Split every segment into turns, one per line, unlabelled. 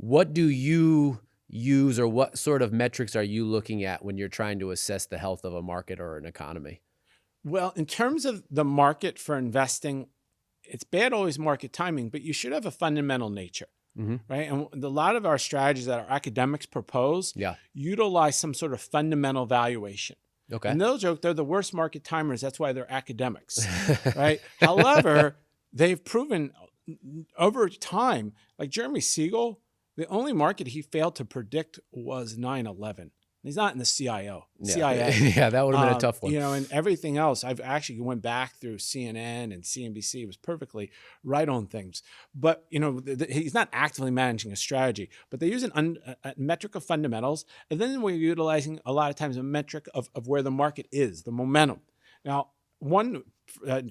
What do you use, or what sort of metrics are you looking at when you're trying to assess the health of a market or an economy?
Well, in terms of the market for investing, it's bad always market timing, but you should have a fundamental nature,
Hmm.
right? And a lot of our strategies that our academics propose
Yeah.
utilize some sort of fundamental valuation.
Okay.
And they'll joke they're the worst market timers. That's why they're academics, right? However, they've proven over time, like Jeremy Siegel, the only market he failed to predict was 9/11. He's not in the CIO,
Yeah.
CIA.
Yeah, that would have been a tough one.
And everything else, I've actually went back through CNN and CNBC. It was perfectly right on things. But, he's not actively managing a strategy, but they use a metric of fundamentals. And then we're utilizing a lot of times a metric of where the market is, the momentum. Now, one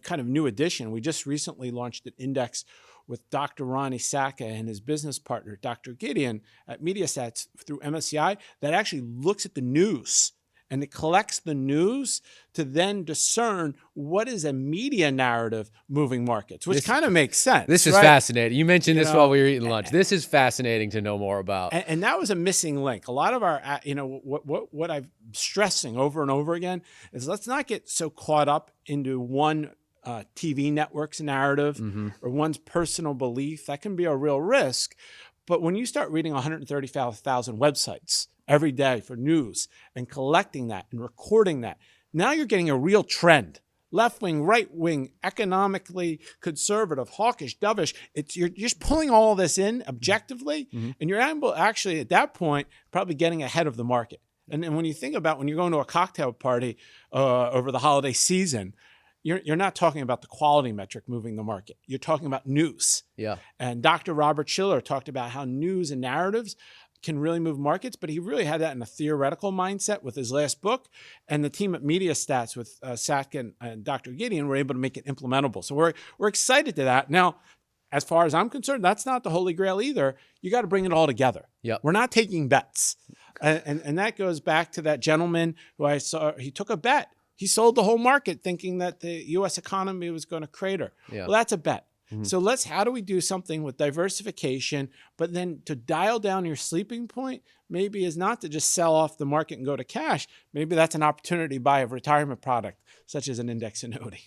kind of new addition, we just recently launched an index with Dr. Ronnie Sacca and his business partner, Dr. Gideon, at MediaStats through MSCI, that actually looks at the news, and it collects the news to then discern what is a media narrative moving markets, which kind of makes sense.
This is
right?
fascinating. You mentioned this while we were eating lunch. This is fascinating to know more about.
And that was a missing link. A lot of our, what I'm stressing over and over again is let's not get so caught up into one TV network's narrative or one's personal belief. That can be a real risk. But when you start reading 135,000 websites every day for news and collecting that and recording that, now you're getting a real trend. Left wing, right wing, economically conservative, hawkish, dovish. You're just pulling all this in objectively, and you're able actually at that point probably getting ahead of the market. And when you think about when you're going to a cocktail party over the holiday season, you're not talking about the quality metric moving the market. You're talking about news.
Yeah.
And Dr. Robert Schiller talked about how news and narratives can really move markets, but he really had that in a theoretical mindset with his last book. And the team at MediaStats with Satkin and Dr. Gideon were able to make it implementable. So we're excited to that. Now, as far as I'm concerned, that's not the holy grail either. You got to bring it all together.
Yep.
We're not taking bets. And that goes back to that gentleman who I saw, he took a bet. He sold the whole market thinking that the U.S. economy was going to crater.
Yeah.
Well, that's a bet. So how do we do something with diversification, but then to dial down your sleeping point maybe is not to just sell off the market and go to cash. Maybe that's an opportunity to buy a retirement product, such as an index annuity.